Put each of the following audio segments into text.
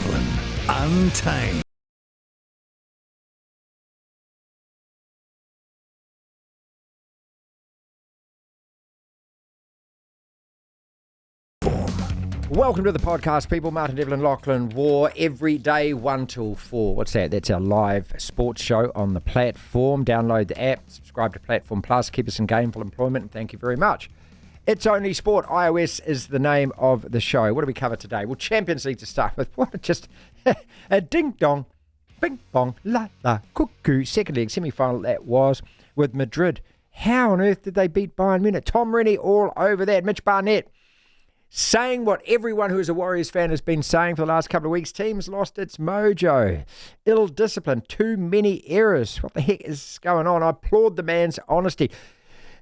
Devlin, Untamed. Welcome to the podcast, people. Martin Devlin, Lachlan War, every day 1 till 4. What's that? That's our live sports show on the platform. Download the app, subscribe to Platform Plus, keep us in gainful employment, and thank you very much. It's Only Sport. iOS is the name of the show. What do we cover today? Well, Champions League to start with. What just a ding-dong, bing-bong, la-la, cuckoo. Second leg, semi-final that was with Madrid. How on earth did they beat Bayern Munich? Tom Rennie all over that. Mitch Barnett saying what everyone who is a Warriors fan has been saying for the last couple of weeks. Teams lost its mojo. Ill discipline. Too many errors. What the heck is going on? I applaud the man's honesty.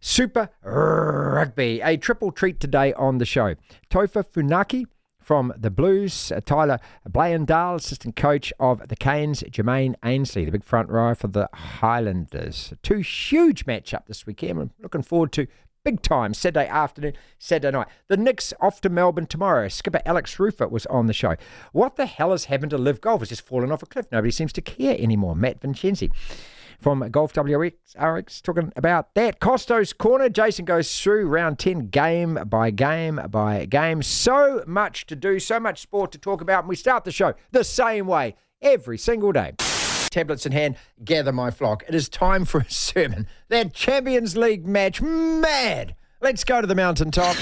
Super Rugby. A triple treat today on the show. Taufa Funaki from the Blues. Tyler Bleyendaal, assistant coach of the Canes. Jermaine Ainsley, the big front row for the Highlanders. Two huge matchup this weekend. I'm looking forward to big time, Saturday afternoon, Saturday night. The Knicks off to Melbourne tomorrow. Skipper Alex Rufer was on the show. What the hell has happened to Live Golf? It's just fallen off a cliff. Nobody seems to care anymore. Matt Vincenzi from Golf WRX talking about that. Costo's Corner. Jason goes through round 10 game by game by game. So much to do, so much sport to talk about. And we start the show the same way every single day. Tablets in hand, gather my flock. It is time for a sermon. That Champions League match, mad. Let's go to the mountaintop.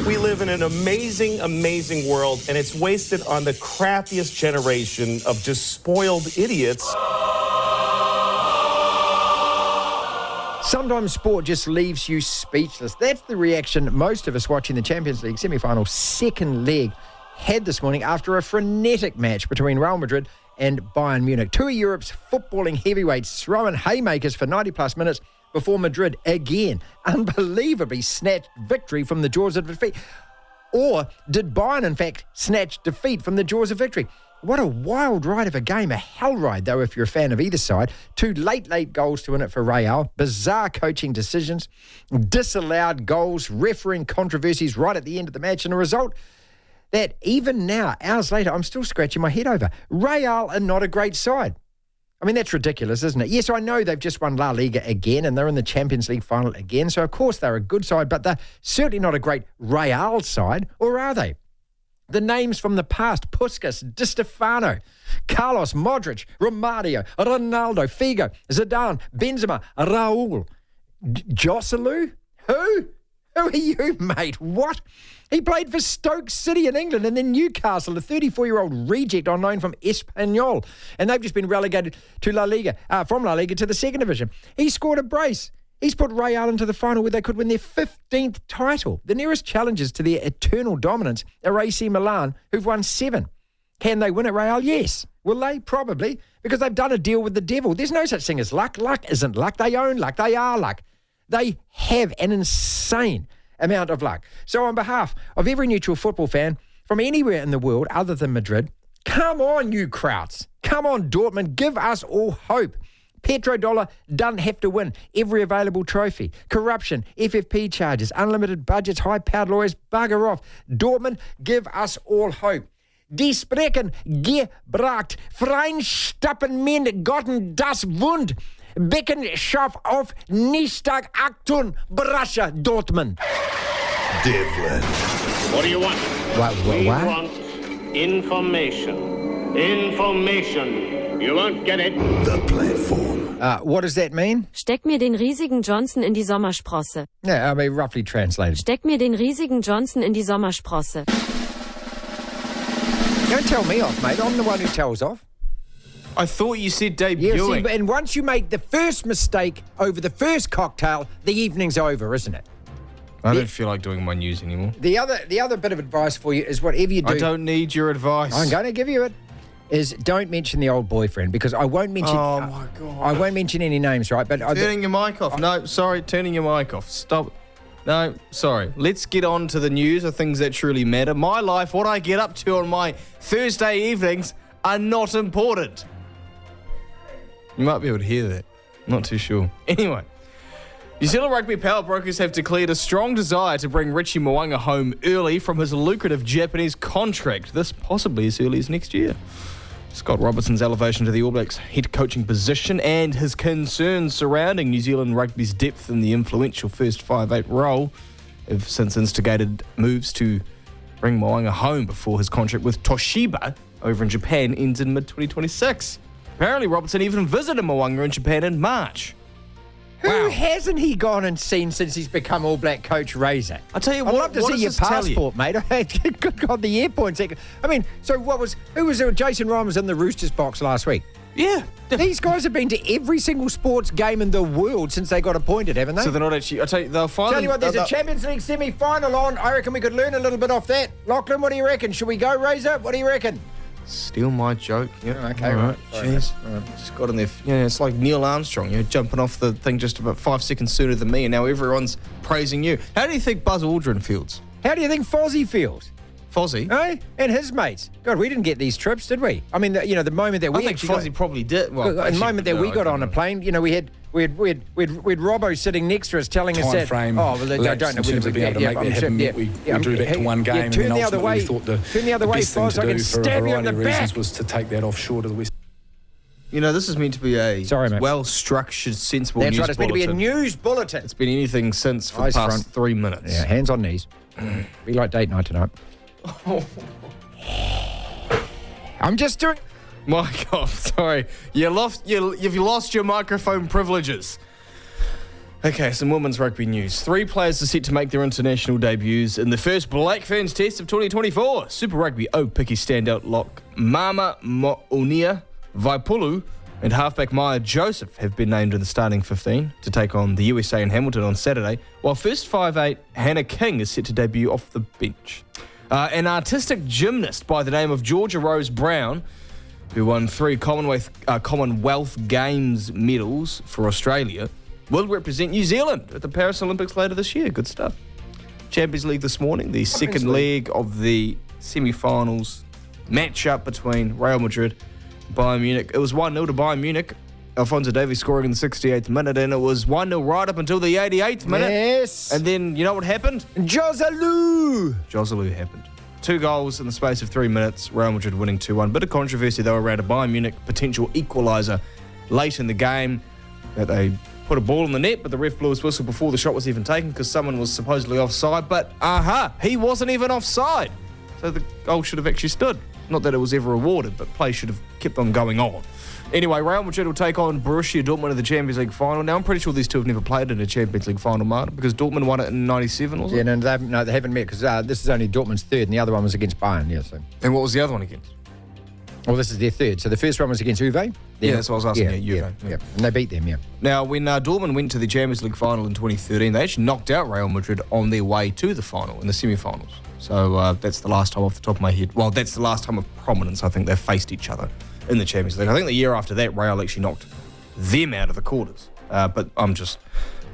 We live in an amazing, amazing world, and it's wasted on the crappiest generation of just spoiled idiots. Sometimes sport just leaves you speechless. That's the reaction most of us watching the Champions League semi-final second leg had this morning after a frenetic match between Real Madrid and Bayern Munich. Two of Europe's footballing heavyweights throwing haymakers for 90-plus minutes before Madrid again unbelievably snatched victory from the jaws of defeat. Or did Bayern, in fact, snatch defeat from the jaws of victory? What a wild ride of a game. A hell ride, though, if you're a fan of either side. Two late goals to win it for Real. Bizarre coaching decisions. Disallowed goals. Refereeing controversies right at the end of the match. And a result that even now, hours later, I'm still scratching my head over. Real are not a great side. I mean, that's ridiculous, isn't it? Yes, I know they've just won La Liga again and they're in the Champions League final again. So, of course, they're a good side, but they're certainly not a great Real side, or are they? The names from the past, Puskas, Di Stefano, Carlos, Modric, Romario, Ronaldo, Figo, Zidane, Benzema, Raul, Joselu? Who? Who are you, mate? What? He played for Stoke City in England and then Newcastle, a 34-year-old reject on loan from Espanyol. And they've just been relegated to La Liga, from La Liga to the second division. He scored a brace. He's put Real into the final where they could win their 15th title. The nearest challengers to their eternal dominance are AC Milan, who've won 7. Can they win at Real? Yes. Will they? Probably, because they've done a deal with the devil. There's no such thing as luck. Luck isn't luck. They own luck. They are luck. They have an insane amount of luck. So on behalf of every neutral football fan from anywhere in the world other than Madrid, come on, you Krauts. Come on, Dortmund. Give us all hope. Petrodollar doesn't have to win every available trophy. Corruption, FFP charges, unlimited budgets, high-powered lawyers, bugger off. Dortmund, give us all hope. Die Sprechen gebracht, Freien men gotten das Wund. Beckenschaft auf Nistag Aktun, Borussia Dortmund. Devlin. What do you want? We want information. Information. You won't get it. The platform. What does that mean? Steck mir den riesigen Johnson in die Sommersprosse. Yeah, I mean, roughly translated. Steck mir den riesigen Johnson in die Sommersprosse. Don't tell me off, mate. I'm the one who tells off. I thought you said Yeah, debuting. see, and once you make the first mistake over the first cocktail, the evening's over, isn't it? I don't feel like doing my news anymore. The other bit of advice for you is whatever you do. I don't need your advice. I'm going to give you it. Is don't mention the old boyfriend because I won't mention. Oh my God! I won't mention any names, right? But Turning your mic off. No, sorry, turning your mic off. Stop. No, sorry. Let's get on to the news of things that truly matter. My life, what I get up to on my Thursday evenings, are not important. You might be able to hear that. Not too sure. Anyway, New Zealand Rugby power brokers have declared a strong desire to bring Richie Mo'unga home early from his lucrative Japanese contract, this possibly as early as next year. Scott Robertson's elevation to the All Blacks head coaching position and his concerns surrounding New Zealand Rugby's depth in the influential first 5'8" role have since instigated moves to bring Mo'unga home before his contract with Toshiba over in Japan ends in mid-2026. Apparently, Robertson even visited Mo'unga in Japan in March. Who hasn't he gone and seen since he's become All Black coach, Razor? I tell you I'd what, love to what see your does this tell you? passport, mate. Good God, the airport. I mean, so who was there? Jason Ryan was in the Roosters box last week. Yeah. These guys have been to every single sports game in the world since they got appointed, haven't they? So they're not actually... I tell you, they'll finally... Tell you what, there's a Champions League semi-final on. I reckon we could learn a little bit off that. Lachlan, what do you reckon? Should we go, Razor? What do you reckon? Steal my joke. Yeah. Okay, All right. Jeez. Just got in there. Yeah, it's like Neil Armstrong, jumping off the thing just about 5 seconds sooner than me, and now everyone's praising you. How do you think Buzz Aldrin feels? How do you think Fozzie feels? Fozzie? Eh? And his mates. God, we didn't get these trips, did we? I mean, the moment that we I think actually Fozzie probably did. Well, the moment that we got on a plane, we had Robbo sitting next to us telling us that. Frame I don't know. in terms of being able to make that happen. We drew back to one game, and then ultimately we thought the best thing to do for a variety of reasons was to take that offshore to the west. This is meant to be a mate. well-structured, sensible news bulletin. That's right, it's meant to be a news bulletin. It's been anything since for the past 3 minutes. Yeah, hands on knees. We like date night tonight. I'm just doing... My God, sorry. You've lost your microphone privileges. Okay, some women's rugby news. 3 players are set to make their international debuts in the first Black Ferns test of 2024. Super Rugby Picky standout lock Mama Mo'unia Vaipulu and halfback Maya Joseph have been named in the starting 15 to take on the USA in Hamilton on Saturday, while first 5'8" Hannah King is set to debut off the bench. An gymnast by the name of Georgia Rose Brown, who won 3 Commonwealth Games medals for Australia, will represent New Zealand at the Paris Olympics later this year. Good stuff. Champions League this morning, the second leg of the semi-finals matchup between Real Madrid and Bayern Munich. It was 1-0 to Bayern Munich. Alphonso Davies scoring in the 68th minute, and it was 1-0 right up until the 88th minute. Yes. And then, you know what happened? Joselu happened. 2 goals in the space of 3 minutes, Real Madrid winning 2-1. Bit of controversy, though, around a Bayern Munich potential equaliser late in the game, that they put a ball in the net, but the ref blew his whistle before the shot was even taken because someone was supposedly offside. But, he wasn't even offside. So the goal should have actually stood. Not that it was ever awarded, but play should have kept on going on. Anyway, Real Madrid will take on Borussia Dortmund in the Champions League final. Now, I'm pretty sure these two have never played in a Champions League final, Martin, because Dortmund won it in 97, wasn't it? Yeah, no, they haven't met because this is only Dortmund's third and the other one was against Bayern, yeah. So. And what was the other one against? Well, this is their third. So the first one was against Juve. Yeah, that's what I was asking. Juve. Yeah. And they beat them, yeah. Now, when Dortmund went to the Champions League final in 2013, they actually knocked out Real Madrid on their way to the final, in the semi-finals. So that's the last time off the top of my head. Well, that's the last time of prominence I think they've faced each other in the Champions League. I think the year after that, Real actually knocked them out of the quarters. But I'm just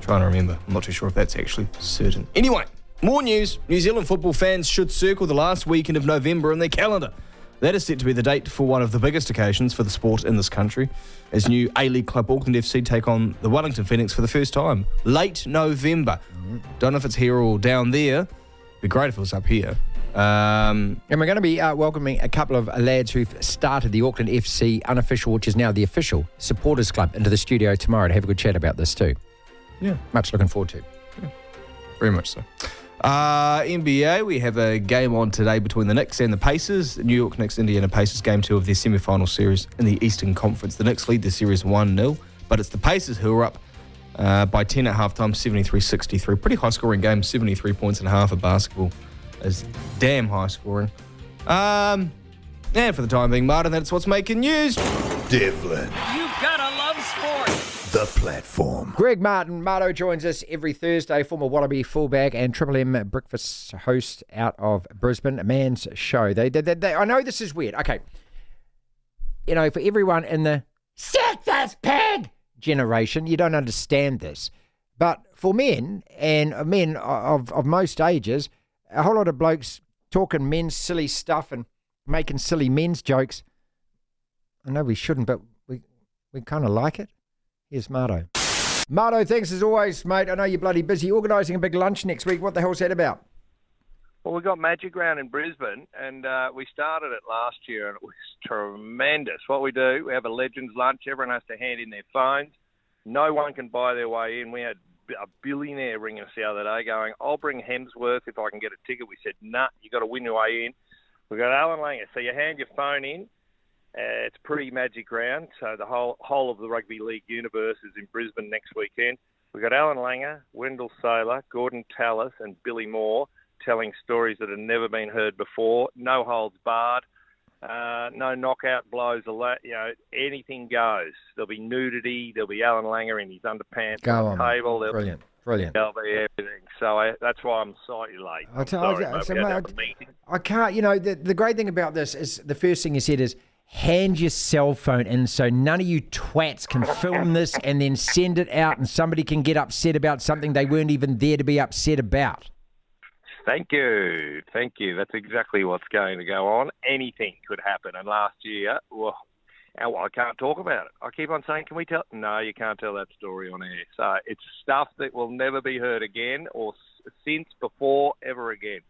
trying to remember. I'm not too sure if that's actually certain. Anyway, more news. New Zealand football fans should circle the last weekend of November in their calendar. That is set to be the date for one of the biggest occasions for the sport in this country, as new A-League club Auckland FC take on the Wellington Phoenix for the first time. Late November. Don't know if it's here or down there. It'd be great if it was up here. And we're going to be welcoming a couple of lads who've started the Auckland FC unofficial, which is now the official supporters club, into the studio tomorrow to have a good chat about this too. Yeah. Much looking forward to. Yeah. Very much so. NBA, we have a game on today between the Knicks and the Pacers. New York Knicks, Indiana Pacers, game 2 of their semi-final series in the Eastern Conference. The Knicks lead the series 1-0, but it's the Pacers who are up by 10 at halftime, 73-63. Pretty high-scoring game, 73 points and a half of basketball. Is damn high-scoring. And for the time being, Martin, that's what's making news. Devlin. You gotta love sport. The platform. Greg Marto joins us every Thursday, former Wallaby fullback and Triple M breakfast host out of Brisbane. A man's show. They I know this is weird. Okay. You know, for everyone in the sexist pig generation, you don't understand this. But for men, and men of most ages, a whole lot of blokes talking men's silly stuff and making silly men's jokes. I know we shouldn't, but we kind of like it. Here's Marto. Marto, thanks as always, mate. I know you're bloody busy organising a big lunch next week. What the hell's that about? Well, we've got Magic Round in Brisbane, and we started it last year, and it was tremendous. What we do, we have a Legends lunch. Everyone has to hand in their phones. No one can buy their way in. We had a billionaire ring us the other day going, I'll bring Hemsworth if I can get a ticket. We said, nah, you got to win your way in. We've got Alan Langer. So you hand your phone in. It's pre-Magic Round, so the whole of the Rugby League universe is in Brisbane next weekend. We've got Alan Langer, Wendell Saylor, Gordon Tallis, and Billy Moore telling stories that have never been heard before. No holds barred, no knockout blows. Anything goes. There'll be nudity. There'll be Alan Langer in his underpants on the table. Brilliant. There'll be everything. So that's why I'm slightly late. I can't. The great thing about this is the first thing you said is hand your cell phone in so none of you twats can film this and then send it out and somebody can get upset about something they weren't even there to be upset about. Thank you. That's exactly what's going to go on. Anything could happen. And last year, I can't talk about it. I keep on saying, can we tell? No, you can't tell that story on air. So it's stuff that will never be heard again or since, before, ever again.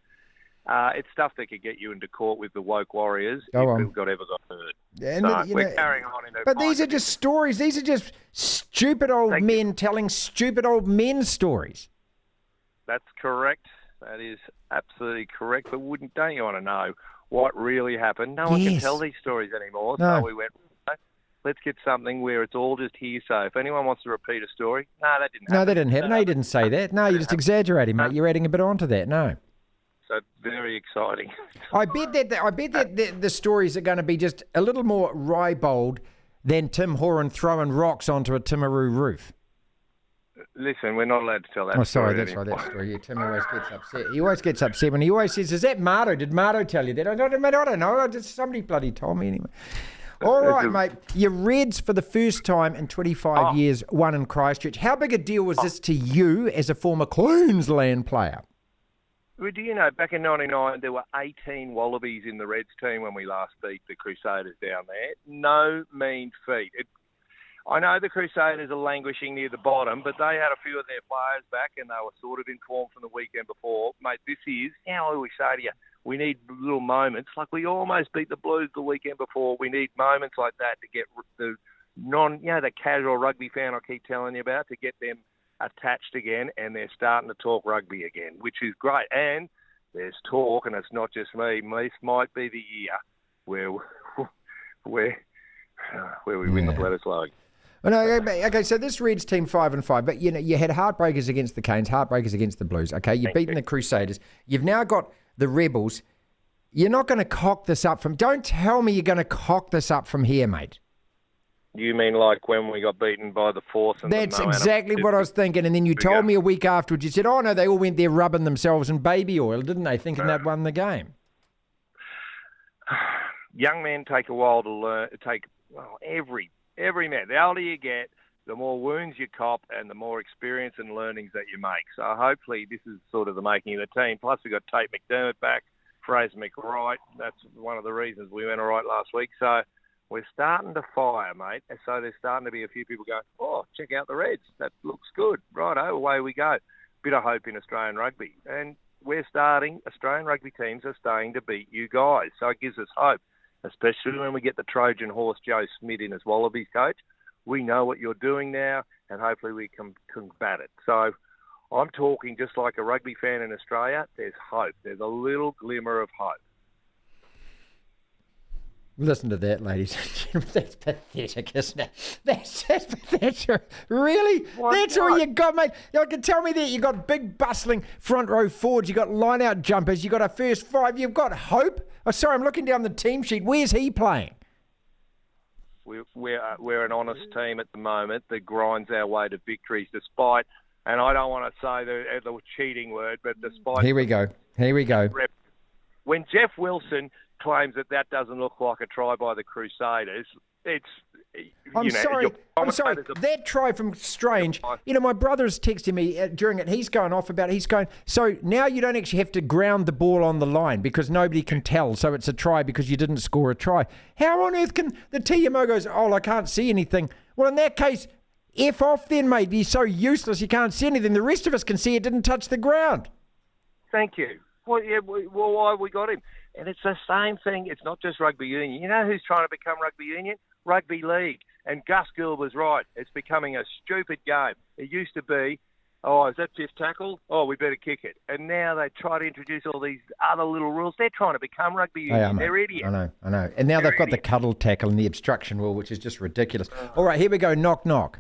It's stuff that could get you into court with the woke warriors if it got heard. And we're carrying on. But these are just stories. These are just stupid old men telling stupid old men stories. That's correct. That is absolutely correct. But don't you want to know what really happened? No one can tell these stories anymore. No. So we went, let's get something where it's all just hearsay. If anyone wants to repeat a story, that didn't happen. No, they didn't happen. No, you didn't say that. No, you're just exaggerating, mate. You're adding a bit onto that. No. So very exciting. I bet that the stories are going to be just a little more ribald than Tim Horan throwing rocks onto a Timaru roof. Listen, we're not allowed to tell that story. Oh, sorry, that's right, that story. Yeah, Tim always gets upset. He always gets upset when he always says, is that Marto? Did Marto tell you that? I don't know. Somebody bloody told me anyway. All right, mate. Your Reds, for the first time in 25 years, won in Christchurch. How big a deal was this to you as a former Queensland player? Well, do you know, back in 99, there were 18 Wallabies in the Reds team when we last beat the Crusaders down there. No mean feat. I know the Crusaders are languishing near the bottom, but they had a few of their players back and they were sort of informed from the weekend before. Mate, this is, how do we say to you, we need little moments. Like we almost beat the Blues the weekend before. We need moments like that to get the the casual rugby fan I keep telling you about, to get them attached again, and they're starting to talk rugby again, which is great. And there's talk, and it's not just me. This might be the year where we win the Bledisloe. Well, no, okay, so this Reds team 5-5, but you had heartbreakers against the Canes, heartbreakers against the Blues. Okay, you've beaten the Crusaders. You've now got the Rebels. You're not going to cock this up from. Don't tell me you're going to cock this up from here, mate. You mean like when we got beaten by the Force? That's exactly what I was thinking. And then you told me a week afterwards, you said, oh, no, they all went there rubbing themselves in baby oil, didn't they, thinking they'd won the game? Young men take a while to learn. Every man. The older you get, the more wounds you cop and the more experience and learnings that you make. So hopefully this is sort of the making of the team. Plus we've got Tate McDermott back, Fraser McWright. That's one of the reasons we went all right last week. So we're starting to fire, mate. And so there's starting to be a few people going, oh, check out the Reds. That looks good. Righto, away we go. Bit of hope in Australian rugby. And Australian rugby teams are starting to beat you guys. So it gives us hope, especially when we get the Trojan horse Joe Smith in as Wallabies coach. We know what you're doing now, and hopefully we can combat it. So I'm talking just like a rugby fan in Australia. There's hope. There's a little glimmer of hope. Listen to that, ladies and gentlemen. That's pathetic, isn't it? That's pathetic. Really? That's all you got, mate? You can tell me that you got big, bustling front row forwards. You got line-out jumpers. You got a first five. You've got hope. Oh, sorry, I'm looking down the team sheet. Where's he playing? We're an honest team at the moment that grinds our way to victories despite, and I don't want to say the cheating word, but despite... Here we go. When Jeff Wilson claims that doesn't look like a try by the Crusaders, I'm sorry. That try from Strange, my brother's texting me during it. He's going off about it. He's going, so now you don't actually have to ground the ball on the line because nobody can tell. So it's a try because you didn't score a try. How on earth can the TMO goes, oh, I can't see anything. Well, in that case, F off then, mate. You're so useless you can't see anything. The rest of us can see it didn't touch the ground. Thank you. Well, why have we got him? And it's the same thing. It's not just rugby union. You know who's trying to become rugby union? Rugby league. And Gus Gill was right. It's becoming a stupid game. It used to be, is that fifth tackle? Oh, we better kick it. And now they try to introduce all these other little rules. They're trying to become rugby union. They're idiots. I know. And now they've got the cuddle tackle and the obstruction rule, which is just ridiculous. All right, here we go. Knock, knock.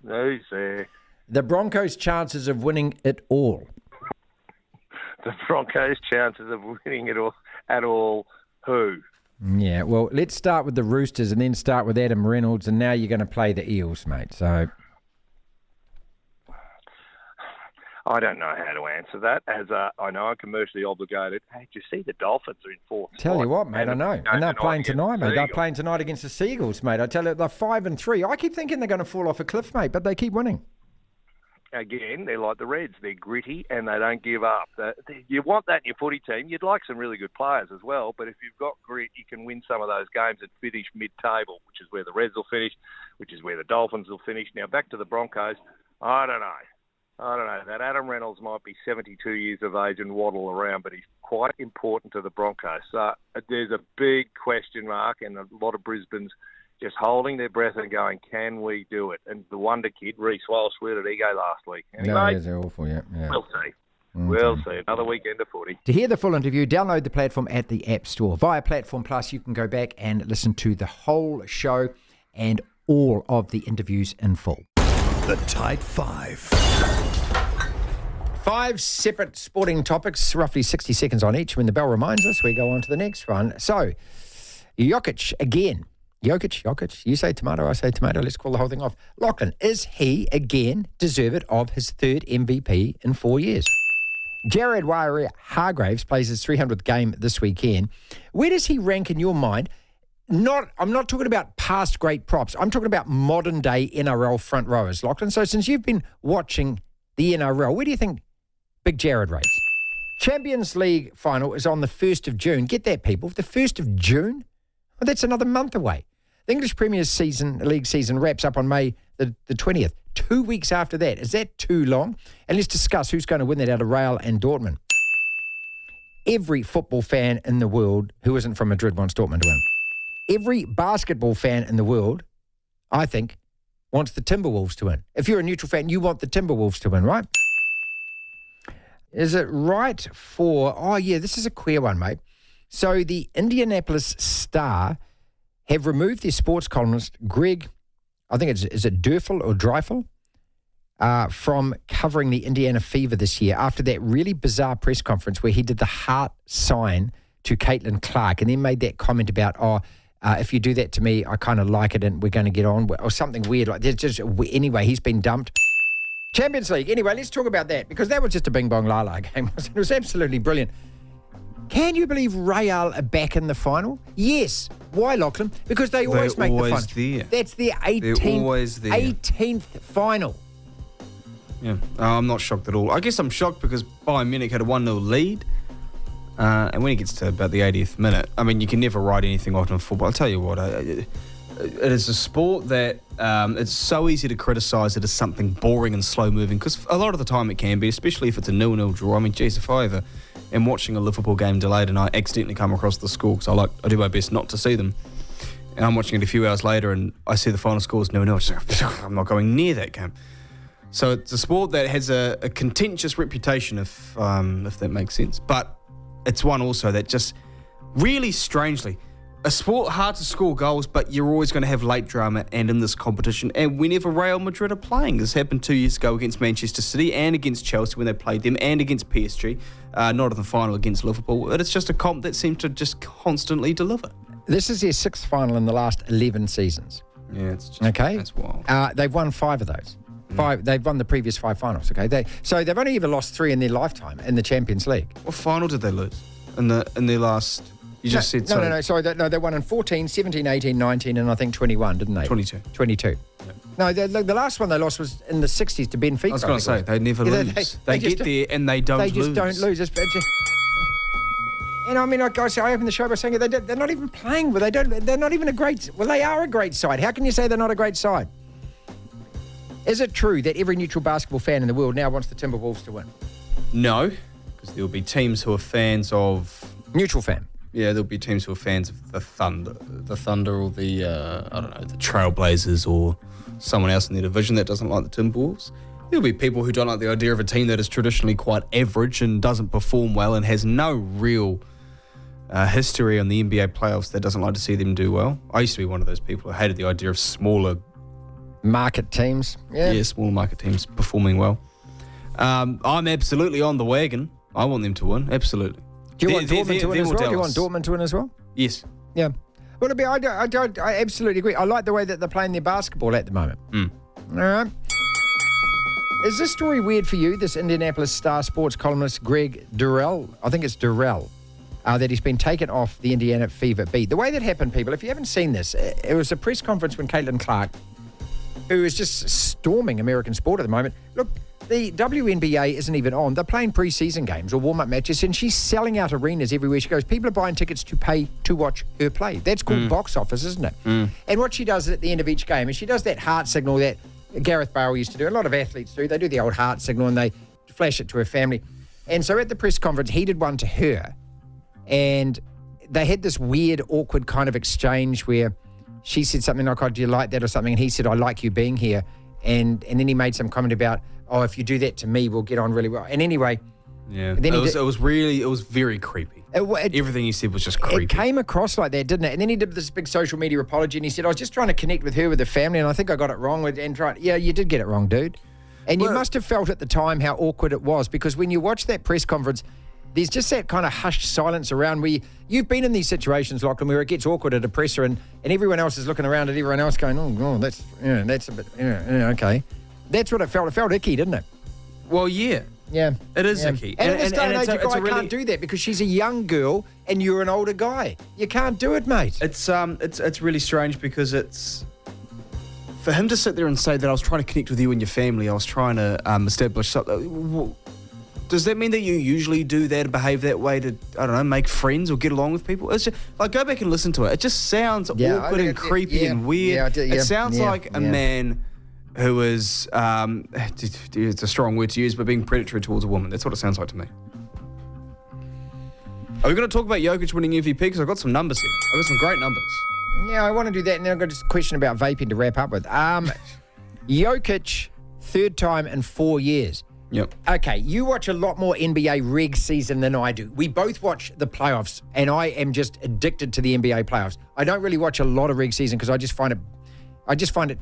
Who's there? The Broncos' chances of winning it all. The Broncos' chances of winning it all at all. Who? Yeah, well, let's start with the Roosters and then start with Adam Reynolds, and now you're going to play the Eels, mate. So I don't know how to answer that. I know I'm commercially obligated. Hey, did you see the Dolphins are in fourth? Tell you what, mate, I know. And they're playing tonight, mate. They're playing tonight against the Seagulls, mate. I tell you, they're 5-3. I keep thinking they're going to fall off a cliff, mate, but they keep winning. Again, they're like the Reds. They're gritty and they don't give up. You want that in your footy team. You'd like some really good players as well, but if you've got grit, you can win some of those games and finish mid-table, which is where the Reds will finish, which is where the Dolphins will finish. Now, back to the Broncos. I don't know. That Adam Reynolds might be 72 years of age and waddle around, but he's quite important to the Broncos. So there's a big question mark, and a lot of Brisbane's just holding their breath and going, can we do it? And the wonder kid, Reece Walsh, where did he go last week? Anyway, they're awful, yeah. We'll see. Okay. We'll see. Another weekend of footy. To hear the full interview, download the platform at the App Store. Via Platform Plus, you can go back and listen to the whole show and all of the interviews in full. The Tight Five. 5 separate sporting topics, roughly 60 seconds on each. When the bell reminds us, we go on to the next one. So, Jokic again. Jokic. You say tomato, I say tomato. Let's call the whole thing off. Lachlan, is he again deserved of his third MVP in 4 years? Jared Waerea-Hargreaves plays his 300th game this weekend. Where does he rank in your mind? I'm not talking about past great props. I'm talking about modern day NRL front rowers, Lachlan. So since you've been watching the NRL, where do you think Big Jared rates? Champions League final is on the 1st of June. Get that, people. The 1st of June? Well, that's another month away. The English Premier League season wraps up on May the 20th. 2 weeks after that. Is that too long? And let's discuss who's going to win that out of Real and Dortmund. Every football fan in the world who isn't from Madrid wants Dortmund to win. Every basketball fan in the world, I think, wants the Timberwolves to win. If you're a neutral fan, you want the Timberwolves to win, right? Is it right for... Oh, yeah, this is a queer one, mate. So the Indianapolis Star have removed their sports columnist, Greg, I think is it Dreifel or Dreifel, from covering the Indiana Fever this year after that really bizarre press conference where he did the heart sign to Caitlin Clark and then made that comment about, if you do that to me, I kind of like it and we're going to get on, or something weird like that. Anyway, he's been dumped. Champions League. Anyway, let's talk about that because that was just a bing-bong la-la game. It was absolutely brilliant. Can you believe Real are back in the final? Yes. Why, Lachlan? Because they always make the final. There. That's their 18th final. Yeah, I'm not shocked at all. I guess I'm shocked because Bayern Munich had a 1-0 lead. And when it gets to about the 80th minute, I mean, you can never write anything off in football. I'll tell you what, it is a sport that it's so easy to criticise it as something boring and slow-moving because a lot of the time it can be, especially if it's a 0-0 draw. I mean, geez, if I ever am watching a Liverpool game delayed and I accidentally come across the score because I do my best not to see them, and I'm watching it a few hours later and I see the final score is 0-0, I'm not going near that game. So it's a sport that has a contentious reputation, if that makes sense. But it's one also that just really strangely, a sport hard to score goals, but you're always going to have late drama and in this competition. And whenever Real Madrid are playing, this happened 2 years ago against Manchester City and against Chelsea when they played them and against PSG, not in the final against Liverpool. But it's just a comp that seems to just constantly deliver. This is their 6th final in the last 11 seasons. Yeah, it's just, okay. That's wild. They've won 5 of those. They've won the previous 5 finals. Okay, so they've only ever lost 3 in their lifetime in the Champions League. What final did they lose in their last? You just said sorry. No. Sorry, they won in 14, 17, 18, 19, and I think 21, didn't they? 22. Yeah. No, the last one they lost was in the 60s to Benfica. I was going to say they never lose. They get there and they don't lose. They just don't lose. And I mean, like I say, I opened the show by saying they're not even playing. They're not even a great. Well, they are a great side. How can you say they're not a great side? Is it true that every neutral basketball fan in the world now wants the Timberwolves to win? No, because there'll be teams who are fans of... Neutral fan. Yeah, there'll be teams who are fans of the Thunder or the the Trailblazers or someone else in their division that doesn't like the Timberwolves. There'll be people who don't like the idea of a team that is traditionally quite average and doesn't perform well and has no real history on the NBA playoffs that doesn't like to see them do well. I used to be one of those people who hated the idea of smaller market teams. Yeah, smaller market teams performing well. I'm absolutely on the wagon. I want them to win, absolutely. Do you want Dortmund to win as well? Do you want Dortmund to win as well? Yes. Yeah. Well, I absolutely agree. I like the way that they're playing their basketball at the moment. All right. Is this story weird for you, this Indianapolis Star Sports columnist Greg Durrell? I think it's Durrell. That he's been taken off the Indiana Fever beat. The way that happened, people, if you haven't seen this, it was a press conference when Caitlin Clark, who is just storming American sport at the moment. Look, the WNBA isn't even on. They're playing pre-season games or warm-up matches, and she's selling out arenas everywhere she goes. People are buying tickets to pay to watch her play. That's called box office, isn't it? And what she does at the end of each game is she does that heart signal that Gareth Bale used to do. A lot of athletes do. They do the old heart signal and they flash it to her family. And so at the press conference, he did one to her. And they had this weird, awkward kind of exchange where she said something like, "Oh, do you like that?" or something. And he said, "I like you being here." And then he made some comment about, "Oh, if you do that to me, we'll get on really well." And anyway... Yeah, then it was very creepy. Everything he said was just creepy. It came across like that, didn't it? And then he did this big social media apology and he said, "I was just trying to connect with her, with the family, and I think I got it wrong." Yeah, you did get it wrong, dude. And you must have felt at the time how awkward it was, because when you watch that press conference, there's just that kind of hushed silence around where you've been in these situations, Lachlan, where it gets awkward at a presser and everyone else is looking around at everyone else going, "Oh, that's a bit, okay." That's what it felt. It felt icky, didn't it? Well, yeah. Yeah. It is icky. And in this day and age, a guy can't do that because she's a young girl and you're an older guy. You can't do it, mate. It's really strange because it's... For him to sit there and say that I was trying to connect with you and your family, I was trying to establish something... Does that mean that you usually do that and behave that way to, I don't know, make friends or get along with people? It's just, like, go back and listen to it. It just sounds awkward and creepy and weird. It sounds like a man... who is, it's a strong word to use, but being predatory towards a woman. That's what it sounds like to me. Are we going to talk about Jokic winning MVP? Because I've got some numbers here. I've got some great numbers. Yeah, I want to do that. And then I've got just a question about vaping to wrap up with. Jokic, third time in 4 years. Yep. Okay, you watch a lot more NBA reg season than I do. We both watch the playoffs, and I am just addicted to the NBA playoffs. I don't really watch a lot of reg season because I just find it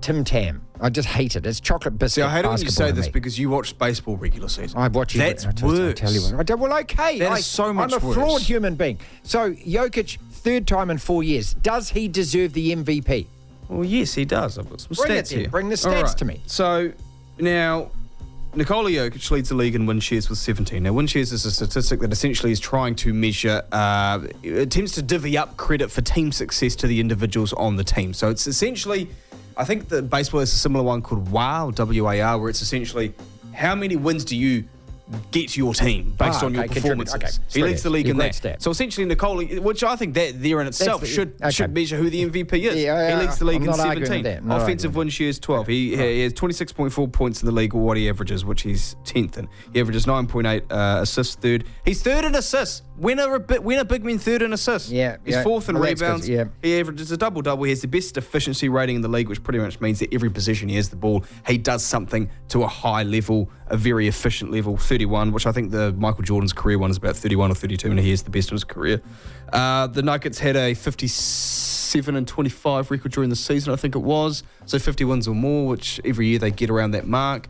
Tim Tam. I just hate it. It's chocolate biscuit. See, I hate it when you say this because you watch baseball regular season. I watch it. That's worse. I tell you what. Well, okay. That is so much worse. I'm a flawed human being. So, Jokic, third time in 4 years. Does he deserve the MVP? Well, yes, he does. I've got some stats here. Bring the stats to me. So, now, Nikola Jokic leads the league in win shares with 17. Now, win shares is a statistic that essentially is trying to measure, it attempts to divvy up credit for team success to the individuals on the team. So, it's essentially... I think that baseball has a similar one called WAR, W-A-R, where it's essentially how many wins do you get to your team based on your performances. Okay. He leads the league in that. Stat. So essentially, Nikola, which I think that there in itself should measure who the MVP is. He leads the league in 17. Offensive win shares 12. He has 26.4 points in the league, or what he averages, which he's 10th in. He averages 9.8 assists, third. He's third in assists. Winner big men third in assists. He's fourth in rebounds. He averages a double-double. He has the best efficiency rating in the league, which pretty much means that every possession he has the ball, he does something to a high level, a very efficient level, 31, which I think the Michael Jordan's career one is about 31 or 32, and he is the best in his career. The Nuggets had a 57-25 record during the season, I think it was. So 50 wins or more, which every year they get around that mark.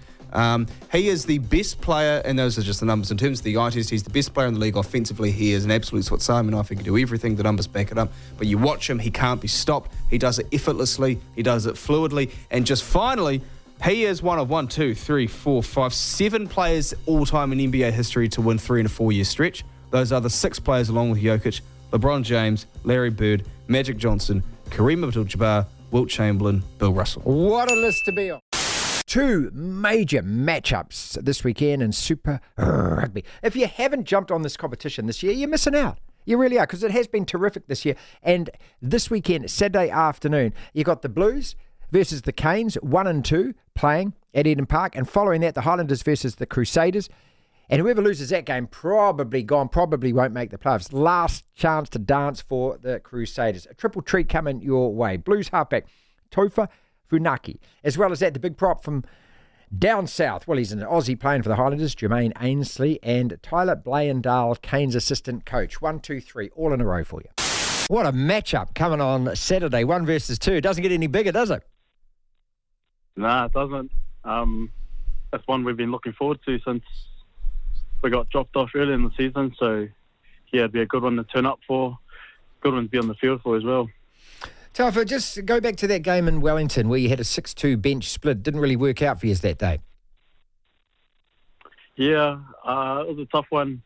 He is the best player, and those are just the numbers. In terms of the eye test, he's the best player in the league offensively. He is an absolute sort. Simon and I think he can do everything. The numbers back it up. But you watch him, he can't be stopped. He does it effortlessly. He does it fluidly. And just finally, he is one of 7 players all-time in NBA history to win 3 in a 4-year stretch. Those are the 6 players along with Jokic, LeBron James, Larry Bird, Magic Johnson, Kareem Abdul-Jabbar, Wilt Chamberlain, Bill Russell. What a list to be on. 2 major matchups this weekend in Super Rugby. If you haven't jumped on this competition this year, you're missing out. You really are, because it has been terrific this year. And this weekend, Saturday afternoon, you got the Blues versus the Canes, 1 and 2, playing at Eden Park. And following that, the Highlanders versus the Crusaders. And whoever loses that game probably won't make the playoffs. Last chance to dance for the Crusaders. A triple treat coming your way. Blues halfback Taufa Funaki. As well as that, the big prop from down south. Well, he's an Aussie playing for the Highlanders, Jermaine Ainsley, and Tyler Bleyendaal, Canes assistant coach. 1, 2, 3, all in a row for you. What a matchup coming on Saturday. 1 versus 2. It doesn't get any bigger, does it? Nah, it doesn't. That's one we've been looking forward to since we got dropped off early in the season. So, yeah, it'd be a good one to turn up for. Good one to be on the field for as well. Taufa, just go back to that game in Wellington where you had a 6-2 bench split. Didn't really work out for you that day. Yeah, it was a tough one.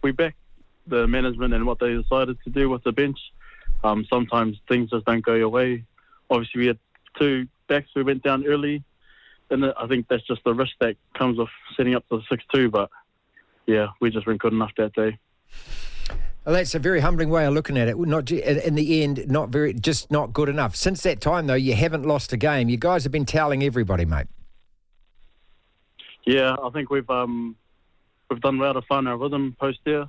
We backed the management and what they decided to do with the bench. Sometimes things just don't go your way. Obviously, we had 2 backs who went down early. And I think that's just the risk that comes with setting up the 6-2. But, yeah, we just weren't good enough that day. Well, that's a very humbling way of looking at it. Not in the end, just not good enough. Since that time, though, you haven't lost a game. You guys have been toweling everybody, mate. Yeah, I think we've done well to find our rhythm post there.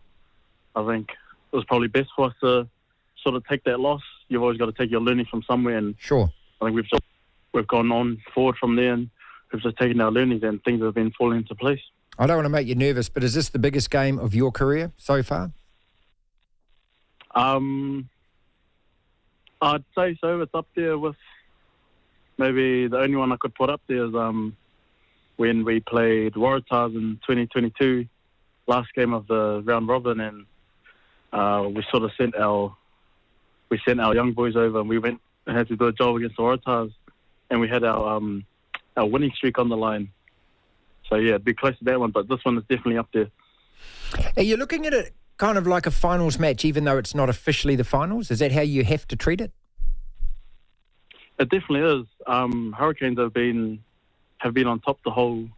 I think it was probably best for us to sort of take that loss. You've always got to take your learning from somewhere, and sure, I think we've gone on forward from there, and we've just taken our learnings, and things have been falling into place. I don't want to make you nervous, but is this the biggest game of your career so far? I'd say so. It's up there with maybe the only one I could put up there is when we played Waratahs in 2022, last game of the round robin, and we sort of sent our young boys over, and we went and had to do a job against the Waratahs, and we had our winning streak on the line. So yeah, it'd be close to that one, but this one is definitely up there. Are you looking at it kind of like a finals match, even though it's not officially the finals? Is that how you have to treat it? It definitely is. Hurricanes have been on top the whole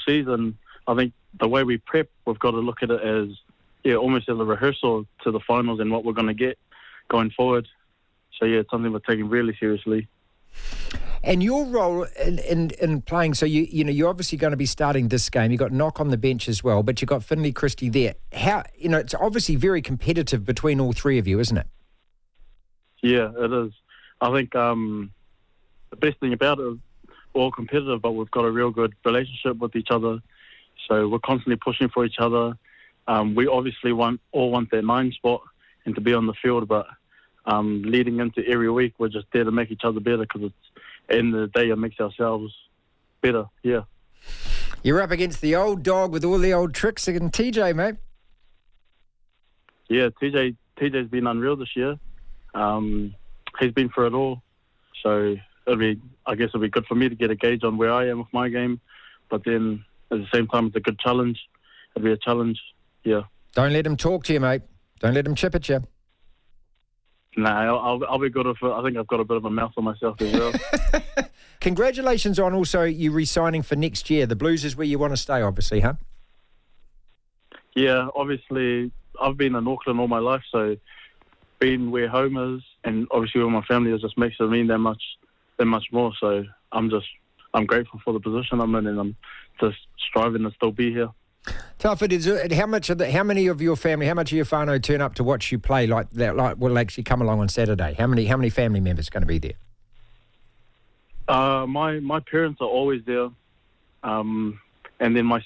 season. I think the way we prep, we've got to look at it as almost as a rehearsal to the finals and what we're going to get going forward. So yeah, it's something we're taking really seriously. And your role in playing, so you're obviously going to be starting this game. You've got Knock on the bench as well, but you've got Finley Christie there. How it's obviously very competitive between all three of you, isn't it? Yeah, it is. I think the best thing about it is we're all competitive, but we've got a real good relationship with each other. So we're constantly pushing for each other. We obviously all want that 9 spot and to be on the field, but leading into every week, we're just there to make each other better because it's at the end of the day, it makes ourselves better, yeah. You're up against the old dog with all the old tricks and TJ, mate. Yeah, TJ's been unreal this year. He's been through it all. So I guess it'll be good for me to get a gauge on where I am with my game. But then at the same time, it's a good challenge. It'll be a challenge, yeah. Don't let him talk to you, mate. Don't let him chip at you. Nah, I'll be good with it. I think I've got a bit of a mouth on myself as well. Congratulations on also you re-signing for next year. The Blues is where you want to stay, obviously, huh? Yeah, obviously, I've been in Auckland all my life, so being where home is and obviously where my family is just makes it mean that much more. So I'm grateful for the position I'm in, and I'm just striving to still be here. Taufa, how much of your family, how much of your whānau turn up to watch you play like that? Like will actually come along on Saturday? How many family members are going to be there? My parents are always there, and then my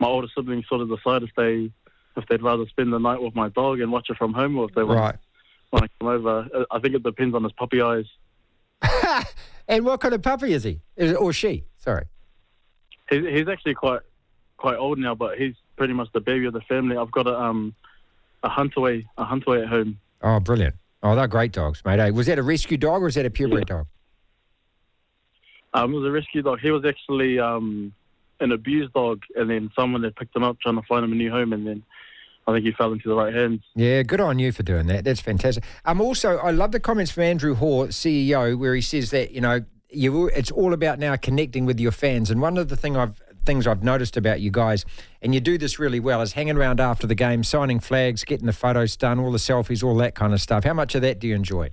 older siblings sort of decide if they'd rather spend the night with my dog and watch it from home, or if they want to come over. I think it depends on his puppy eyes. And what kind of puppy is he, or she? Sorry, he's actually quite old now, but he's pretty much the baby of the family. I've got a Huntaway at home. Oh, brilliant! Oh, they're great dogs, mate. Hey, was that a rescue dog or was that a purebred dog? It was a rescue dog. He was actually an abused dog, and then someone had picked him up trying to find him a new home, and then I think he fell into the right hands. Yeah, good on you for doing that. That's fantastic. Also, I love the comments from Andrew Hoare, CEO, where he says that it's all about now connecting with your fans. And one of the things I've noticed about you guys, and you do this really well, is hanging around after the game, signing flags, getting the photos done, all the selfies, all that kind of stuff. How much of that do you enjoy?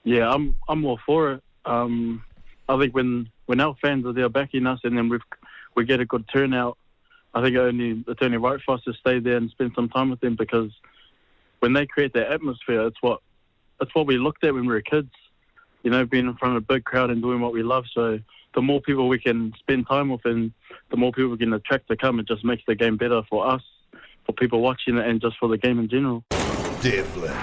Yeah, I'm all for it. I think when our fans are there backing us, and then we get a good turnout, I think it's only right for us to stay there and spend some time with them, because when they create that atmosphere, it's what we looked at when we were kids. You know, being in front of a big crowd and doing what we love. So the more people we can spend time with, and the more people we can attract to come, it just makes the game better for us, for people watching it, and just for the game in general. Devlin.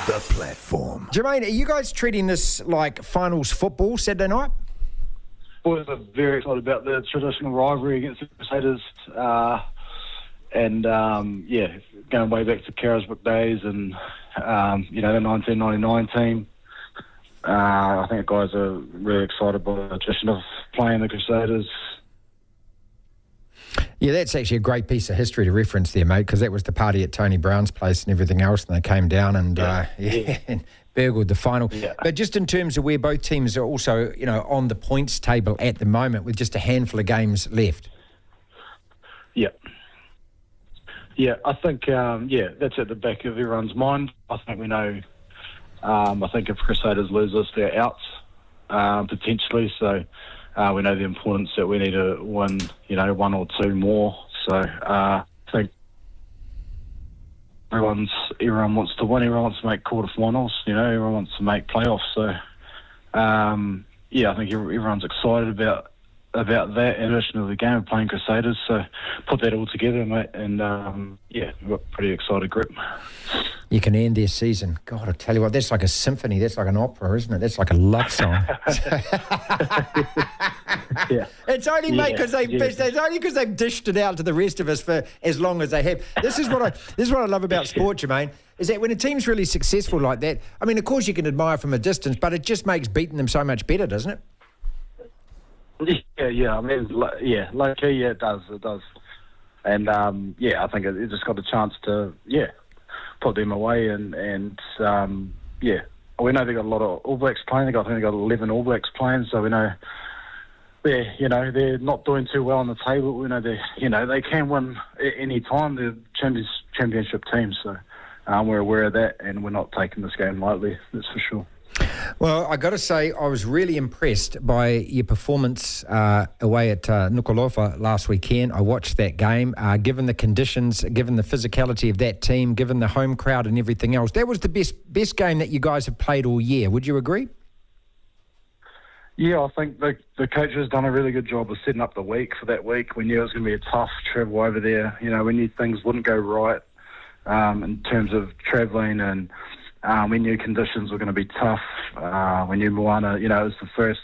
The platform. Jermaine, are you guys treating this like finals football Saturday night? Boys are very excited about the traditional rivalry against the Crusaders. And going way back to Carisbrook days and, the 1999 team. I think the guys are really excited by the tradition of playing the Crusaders. Yeah, that's actually a great piece of history to reference there, mate, because that was the party at Tony Brown's place and everything else, and they came down and and burgled the final. Yeah. But just in terms of where both teams are also, on the points table at the moment with just a handful of games left. Yeah. Yeah, I think, that's at the back of everyone's mind. I think we know, I think if Crusaders lose us, they're out, potentially, so... we know the importance that we need to win, one or two more. So I think everyone wants to win. Everyone wants to make quarterfinals. Everyone wants to make playoffs. So I think everyone's excited about that addition of the game of playing Crusaders. So put that all together, mate, and we've got a pretty excited group. You can end their season. God, I tell you what, that's like a symphony. That's like an opera, isn't it? That's like a love song. Yeah. It's only, mate, because they've dished it out to the rest of us for as long as they have. This is what I love about sport, Jermaine, is that when a team's really successful like that, I mean, of course you can admire from a distance, but it just makes beating them so much better, doesn't it? Yeah. I mean, low-key, it does. And, I think it just got a chance to, put them away and we know they've got a lot of All Blacks playing. I think they've got 11 All Blacks playing, so we know they're not doing too well on the table. We know they can win at any time. They're championship team, so we're aware of that, and we're not taking this game lightly, that's for sure. Well, I got to say, I was really impressed by your performance away at Nuku'alofa last weekend. I watched that game. Given the conditions, given the physicality of that team, given the home crowd and everything else, that was the best game that you guys have played all year. Would you agree? Yeah, I think the coach has done a really good job of setting up the week for that week. We knew it was going to be a tough travel over there. We knew things wouldn't go right in terms of travelling, and we knew conditions were going to be tough. We knew Moana, it was the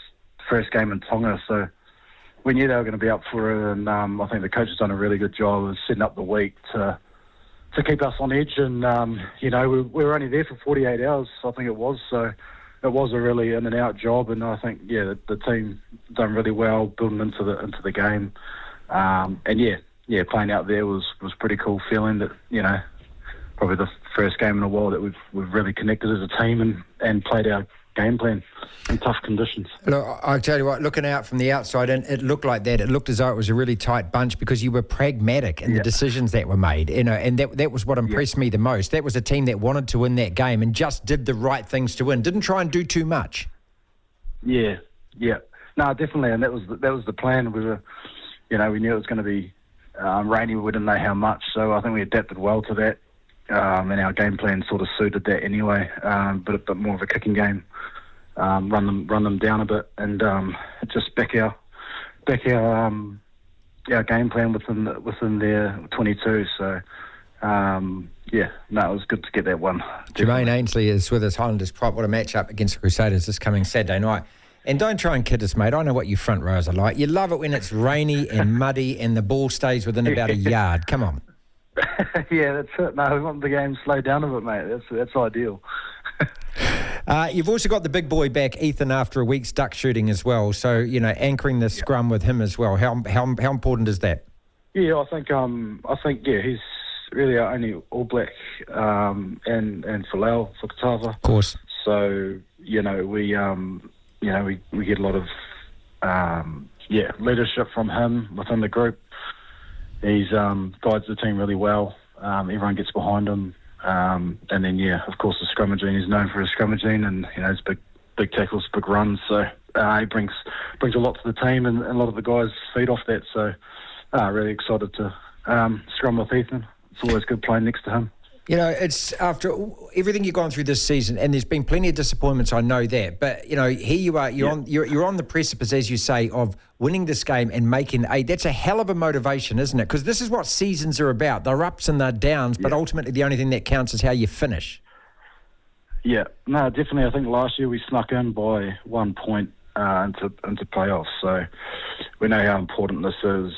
first game in Tonga, so we knew they were going to be up for it. And I think the coach has done a really good job of setting up the week to keep us on edge. And we were only there for 48 hours, I think it was. So it was a really in and out job. And I think the team done really well building into the game. Playing out there was pretty cool feeling that probably the first game in a while that we've really connected as a team and played our game plan in tough conditions. Look, I tell you what, looking out from the outside, and it looked like that. It looked as though it was a really tight bunch because you were pragmatic in the decisions that were made. And that was what impressed me the most. That was a team that wanted to win that game and just did the right things to win. Didn't try and do too much. Yeah. No, definitely, and that was the plan. We were, we knew it was going to be rainy. We didn't know how much, so I think we adapted well to that. And our game plan sort of suited that anyway, but a bit more of a kicking game, run them down a bit, and just back our game plan within their 22. So it was good to get that one. Jermaine Ainsley is with us, Highlanders prop. What a matchup against the Crusaders this coming Saturday night. And don't try and kid us, mate. I know what you front rows are like. You love it when it's rainy and muddy and the ball stays within about a yard. Come on. Yeah, that's it. No, we want the game to slow down a bit, mate. That's ideal. You've also got the big boy back, Ethan, after a week's duck shooting as well. So, anchoring the scrum with him as well. How important is that? Yeah, I think he's really our only All Black and Falau for Taufa. Of course. So, we get a lot of leadership from him within the group. He's guides the team really well. Everyone gets behind him. And then, of course, the scrummaging. He's known for his scrummaging, and his big tackles, big runs. So he brings a lot to the team, and a lot of the guys feed off that. So really excited to scrum with Ethan. It's always good playing next to him. It's after everything you've gone through this season, and there's been plenty of disappointments. I know that, but here you are. You're on the precipice, as you say, of winning this game and making eight. That's a hell of a motivation, isn't it? Because this is what seasons are about. They're ups and they're downs, but ultimately the only thing that counts is how you finish. Yeah, no, definitely. I think last year we snuck in by 1 point into playoffs, so we know how important this is.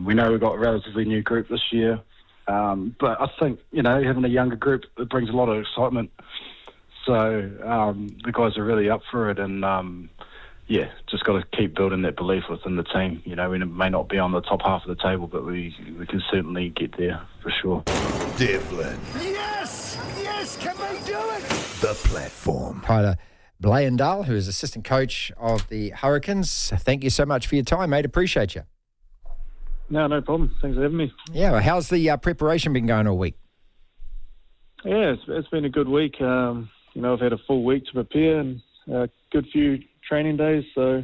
We know we've got a relatively new group this year. But I think, having a younger group, it brings a lot of excitement. So the guys are really up for it, and just got to keep building that belief within the team. We may not be on the top half of the table, but we can certainly get there for sure. Devlin. Yes, can we do it? The platform. Tyler Bleyendaal, who is assistant coach of the Hurricanes. Thank you so much for your time, mate. Appreciate you. No problem. Thanks for having me. Yeah, well, how's the preparation been going all week? Yeah, it's been a good week. I've had a full week to prepare and a good few training days, so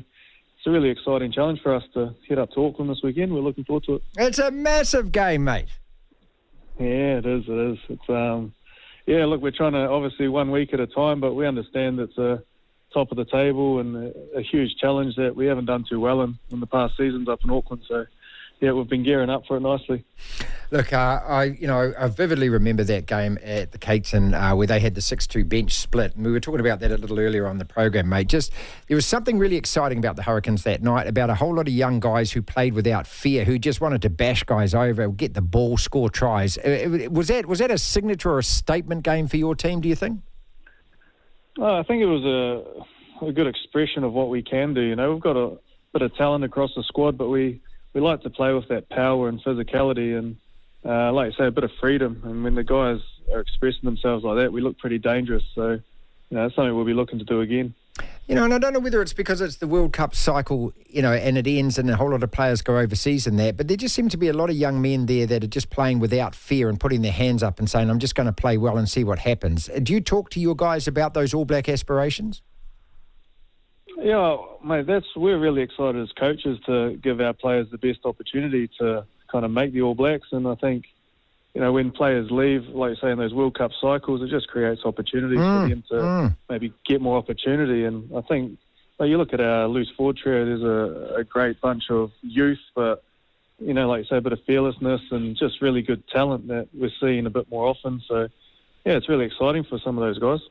it's a really exciting challenge for us to head up to Auckland this weekend. We're looking forward to it. It's a massive game, mate. Yeah, it is. It's look, we're trying to, obviously 1 week at a time, but we understand it's a top of the table and a huge challenge that we haven't done too well in the past seasons up in Auckland, so yeah, we've been gearing up for it nicely. Look, I vividly remember that game at the Caton where they had the 6-2 bench split, and we were talking about that a little earlier on the program, mate. There was something really exciting about the Hurricanes that night, about a whole lot of young guys who played without fear, who just wanted to bash guys over, get the ball, score tries. Was that a signature or a statement game for your team, do you think? I think it was a good expression of what we can do. We've got a bit of talent across the squad, but we like to play with that power and physicality and, like I say, a bit of freedom. And when the guys are expressing themselves like that, we look pretty dangerous. So, that's something we'll be looking to do again. And I don't know whether it's because it's the World Cup cycle, and it ends and a whole lot of players go overseas and that, but there just seem to be a lot of young men there that are just playing without fear and putting their hands up and saying, I'm just going to play well and see what happens. Do you talk to your guys about those All Black aspirations? Yeah, mate, we're really excited as coaches to give our players the best opportunity to kind of make the All Blacks. And I think, when players leave, like you say, in those World Cup cycles, it just creates opportunities for them to maybe get more opportunity. And I think, you look at our loose forward trio, there's a great bunch of youth, but, like you say, a bit of fearlessness and just really good talent that we're seeing a bit more often. So, yeah, it's really exciting for some of those guys.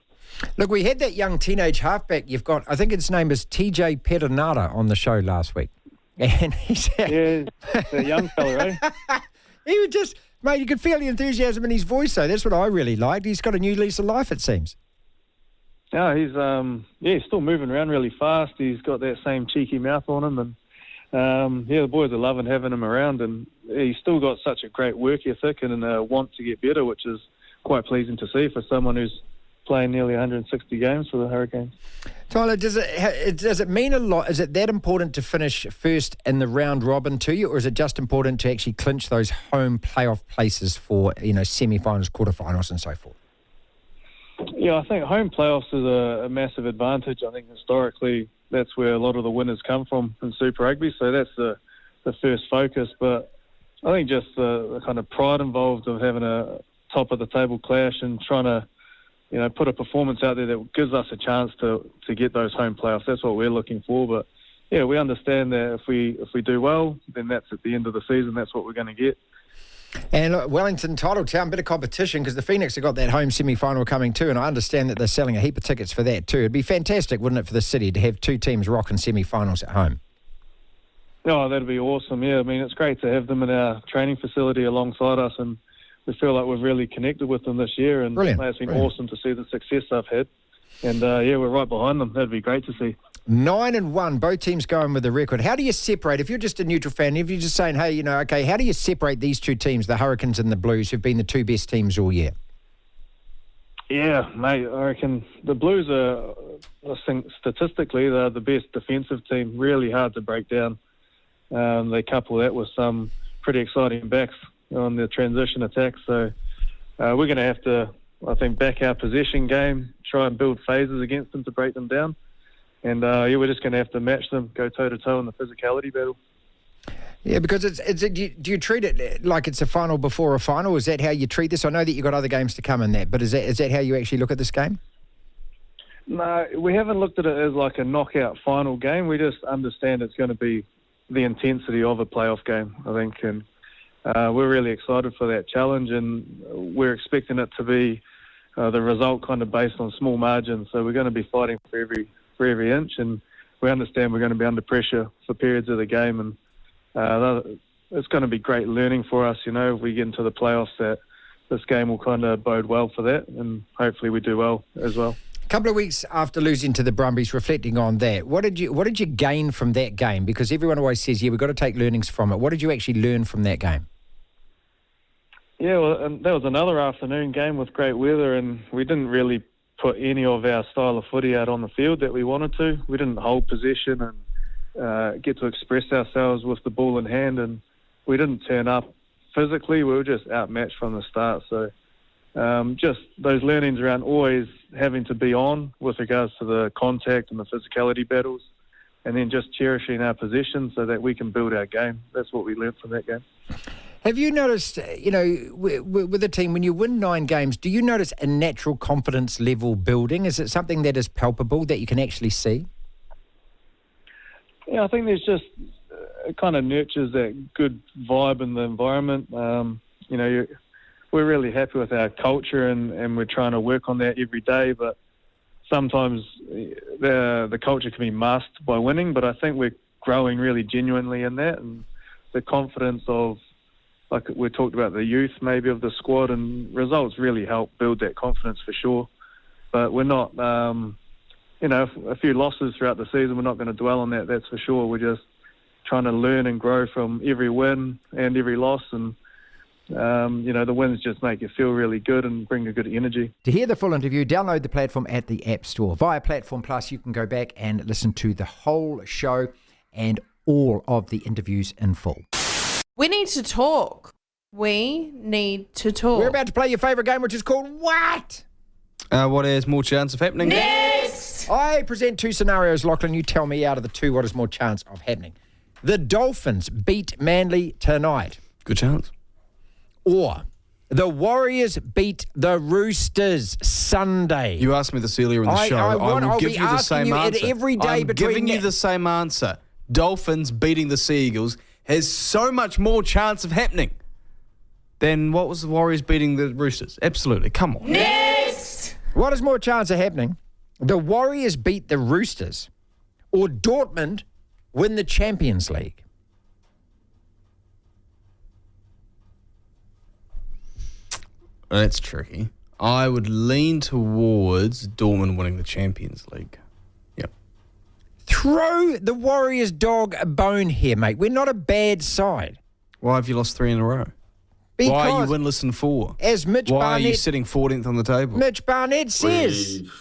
Look, we had that young teenage halfback you've got, I think his name is TJ Perenara, on the show last week. And he's a young fella, eh? He was just, mate, you could feel the enthusiasm in his voice, though. That's what I really liked. He's got a new lease of life, it seems. Yeah, he's still moving around really fast. He's got that same cheeky mouth on him, and the boys are loving having him around, and he's still got such a great work ethic and a want to get better, which is quite pleasing to see for someone who's playing nearly 160 games for the Hurricanes. Tyler, does it mean a lot? Is it that important to finish first in the round robin to you, or is it just important to actually clinch those home playoff places for semi-finals, quarterfinals, and so forth? Yeah, I think home playoffs is a massive advantage. I think historically that's where a lot of the winners come from in Super Rugby, so that's the first focus. But I think just the kind of pride involved of having a top of the table clash and trying to put a performance out there that gives us a chance to get those home playoffs. That's what we're looking for. But yeah, we understand that if we do well, then that's at the end of the season. That's what we're going to get. And look, Wellington, Titletown, bit of competition because the Phoenix have got that home semi-final coming too, and I understand that they're selling a heap of tickets for that too. It'd be fantastic, wouldn't it, for the city to have two teams rocking semi-finals at home? Oh, that'd be awesome. Yeah, I mean, it's great to have them in our training facility alongside us, and we feel like we've really connected with them this year, and it's been awesome to see the success they've had. And, we're right behind them. That'd be great to see. 9-1, both teams going with the record. How do you separate, if you're just a neutral fan, if you're just saying, hey, how do you separate these two teams, the Hurricanes and the Blues, who've been the two best teams all year? Yeah, mate, I reckon the Blues are, I think, statistically, they're the best defensive team, really hard to break down. They couple that with some pretty exciting backs on the transition attack. So, we're going to have to, I think, back our possession game, try and build phases against them to break them down. And, we're just going to have to match them, go toe-to-toe in the physicality battle. Yeah, because do you treat it like it's a final before a final? Is that how you treat this? I know that you've got other games to come in that, but is that how you actually look at this game? No, we haven't looked at it as like a knockout final game. We just understand it's going to be the intensity of a playoff game, I think. And we're really excited for that challenge, and we're expecting it to be the result kind of based on small margins. So we're going to be fighting for every inch, and we understand we're going to be under pressure for periods of the game. And it's going to be great learning for us, if we get into the playoffs, that this game will kind of bode well for that, and hopefully we do well as well. A couple of weeks after losing to the Brumbies, reflecting on that, what did you gain from that game? Because everyone always says, we've got to take learnings from it. What did you actually learn from that game? Yeah, well, and that was another afternoon game with great weather, and we didn't really put any of our style of footy out on the field that we wanted to. We didn't hold possession and get to express ourselves with the ball in hand, and we didn't turn up physically. We were just outmatched from the start. So just those learnings around always having to be on with regards to the contact and the physicality battles, and then just cherishing our position so that we can build our game. That's what we learned from that game. Have you noticed, with the team, when you win 9 games, do you notice a natural confidence level building? Is it something that is palpable, that you can actually see? Yeah, I think there's just it kind of nurtures that good vibe in the environment. We're really happy with our culture, and we're trying to work on that every day. But sometimes the culture can be masked by winning. But I think we're growing really genuinely in that, and the confidence of, like we talked about, the youth maybe of the squad, and results really help build that confidence for sure. But we're not, a few losses throughout the season. We're not going to dwell on that. That's for sure. We're just trying to learn and grow from every win and every loss, and the wins just make you feel really good and bring a good energy. To hear the full interview, download the platform at the App Store. Via Platform Plus, you can go back and listen to the whole show and all of the interviews in full. We need to talk. We need to talk. We're about to play your favourite game, which is called What? What has more chance of happening? Next! I present 2 scenarios, Lachlan. You tell me out of the 2 what is more chance of happening. The Dolphins beat Manly tonight. Good chance. Or the Warriors beat the Roosters Sunday. You asked me this earlier in the show. I'll give you the same answer. Every day I'm giving you the same answer. Dolphins beating the Sea Eagles has so much more chance of happening than what was the Warriors beating the Roosters. Absolutely. Come on. Next! What is more chance of happening? The Warriors beat the Roosters, or Dortmund win the Champions League? That's tricky. I would lean towards Dortmund winning the Champions League. Yep. Throw the Warriors dog a bone here, mate. We're not a bad side. Why have you lost 3 in a row? Because why are you winless in 4? As Mitch Why Barnett, are you sitting 14th on the table? Mitch Barnett says. We've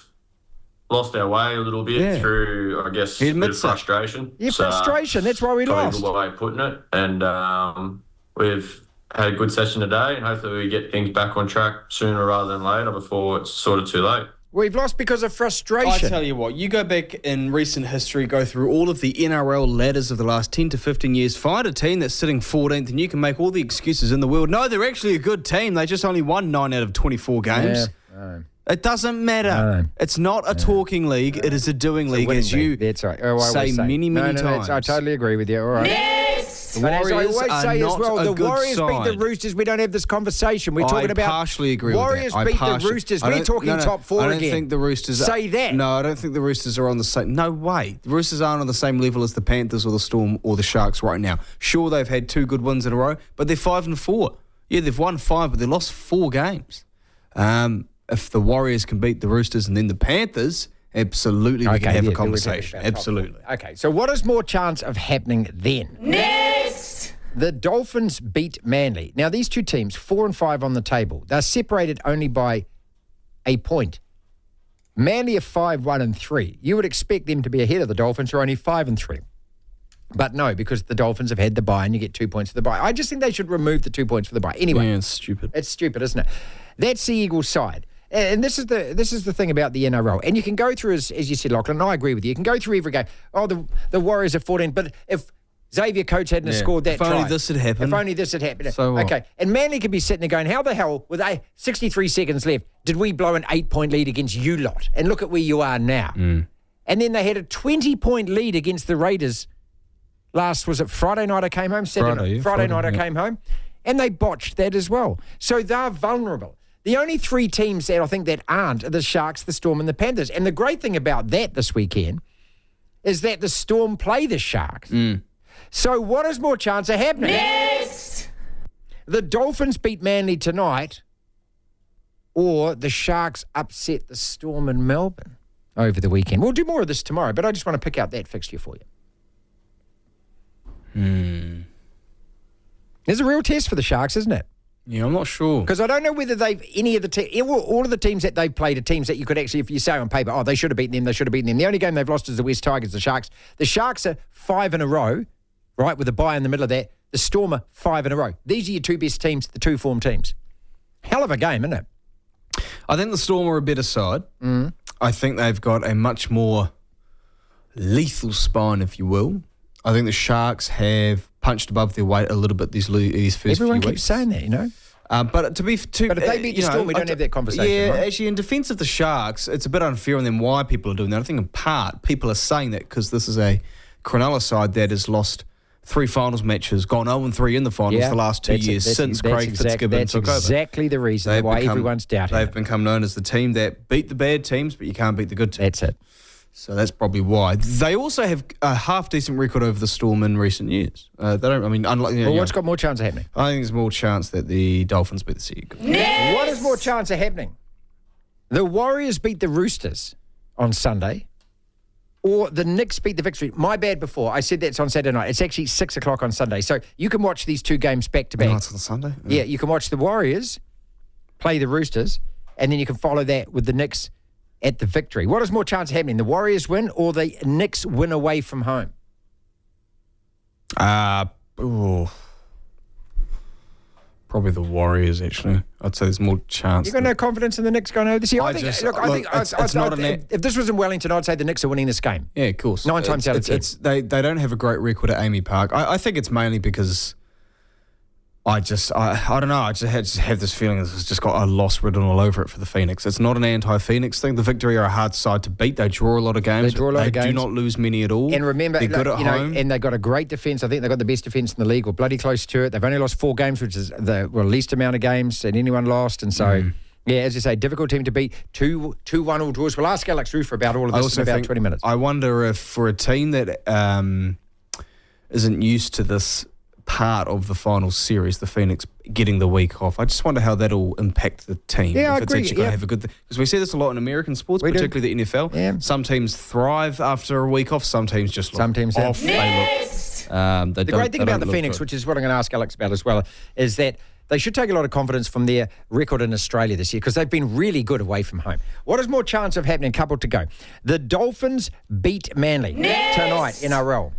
lost our way a little bit through, I guess, a bit of frustration. Yeah, frustration. That's why we lost. Probably a good way of putting it. And we've had a good session today, and hopefully we get things back on track sooner rather than later before it's sort of too late. We've lost because of frustration. I tell you what, you go back in recent history, go through all of the NRL ladders of the last 10 to 15 years, find a team that's sitting 14th, and you can make all the excuses in the world. No, they're actually a good team. They just only won 9 out of 24 games. Yeah. It doesn't matter. It's not a talking league. It is a doing league, as you say many times. I totally agree with you. All right. Next! The Warriors are not a good Warriors side. beat the Roosters. We don't have this conversation. We're talking about partially agree Warriors with that. beat the Roosters. We're talking top 4 again. I don't think the Roosters say that. No, I don't think the Roosters are on the same. No way. The Roosters aren't on the same level as the Panthers or the Storm or the Sharks right now. Sure, they've had 2 good wins in a row, but they're 5-4. Yeah, they've won 5, but they lost 4 games. If the Warriors can beat the Roosters and then the Panthers, absolutely we can have a conversation. Absolutely. Okay, so what is more chance of happening then? Next! The Dolphins beat Manly. Now, these 2 teams, 4 and 5 on the table. They're separated only by a point. Manly are 5-1 and 3. You would expect them to be ahead of the Dolphins, who are only 5 and 3. But no, because the Dolphins have had the bye and you get 2 points for the bye. I just think they should remove the 2 points for the bye. Anyway. Yeah, it's stupid. It's stupid, isn't it? That's the Eagles side. And this is the thing about the NRL. And you can go through, as you said, Lachlan, and I agree with you. You can go through every game. Oh, the Warriors are 14. But if Xavier Coates hadn't scored that try. If only this had happened. If only this had happened. So what? Okay. And Manly could be sitting there going, how the hell, with 63 seconds left, did we blow an 8-point lead against you lot? And look at where you are now. And then they had a 20-point lead against the Raiders was it Friday night I came home? Friday night I came home. And they botched that as well. So they're vulnerable. The only three teams that I think that aren't are the Sharks, the Storm, and the Panthers. And the great thing about that this weekend is that the Storm play the Sharks. So what is more chance of happening? Next! The Dolphins beat Manly tonight, or the Sharks upset the Storm in Melbourne over the weekend. We'll do more of this tomorrow, but I just want to pick out that fixture for you. There's a real test for the Sharks, isn't it? Yeah, I'm not sure. Because I don't know whether all of the teams that they've played are teams that you could actually, if you say on paper, they should have beaten them. The only game they've lost is the West Tigers, the Sharks. The Sharks are 5 in a row, right, with a bye in the middle of that. The Storm are 5 in a row. These are your two best teams, the two form teams. Hell of a game, isn't it? I think the Storm are a better side. I think they've got a much more lethal spine, if you will. I think the Sharks have punched above their weight a little bit these first Everyone few keeps saying that, you know. But if they beat the Storm, we don't have that conversation. Yeah, right? Actually, in defence of the Sharks, it's a bit unfair on them why people are doing that. I think in part people are saying that because this is a Cronulla side that has lost 3 finals matches, gone 0-3 in the finals the last 2 years since Craig Fitzgibbon took over. That's exactly the reason why everyone's doubting. They've become known as the team that beat the bad teams, but you can't beat the good teams. That's it. So that's probably why. They also have a half-decent record over the Storm in recent years. They don't. I mean, unlike. What's got more chance of happening? I think there's more chance that the Dolphins beat the Sea Eagles. What is more chance of happening? The Warriors beat the Roosters on Sunday, or the Knicks beat the Victory. My bad before. I said that's on Saturday night. It's actually 6 o'clock on Sunday. So you can watch these two games back to back. No, it's on Sunday? Yeah, you can watch the Warriors play the Roosters, and then you can follow that with the Knicks at the Victory. What is more chance of happening? The Warriors win or the Knicks win away from home? Probably the Warriors, actually. I'd say there's more chance. You got no confidence in the Knicks going over this year? If this was in Wellington, I'd say the Knicks are winning this game. Yeah, of course. 9 times out of 10. They don't have a great record at Amy Park. I think it's mainly because I don't know. I just have this feeling it's just got a loss written all over it for the Phoenix. It's not an anti-Phoenix thing. The Victory are a hard side to beat. They draw a lot of games. They do not lose many at all. And remember, they're good at home. And they've got a great defence. I think they've got the best defence in the league, or bloody close to it. They've only lost 4 games, which is the least amount of games that anyone lost. And so, yeah, as you say, difficult team to beat. 2-1 all draws. We'll ask Alex Roofer about all of this in about 20 minutes. I wonder if for a team that isn't used to this part of the final series, the Phoenix getting the week off, I just wonder how that'll impact the team. Yeah, if I it's agree. actually going to have a good thing. Because we see this a lot in American sports, particularly the NFL. Yeah. Some teams thrive after a week off. Some teams just look off. The great thing about the Phoenix, which is what I'm going to ask Alex about as well, is that they should take a lot of confidence from their record in Australia this year because they've been really good away from home. What is more chance of happening? Couple to go. The Dolphins beat Manly tonight, NRL.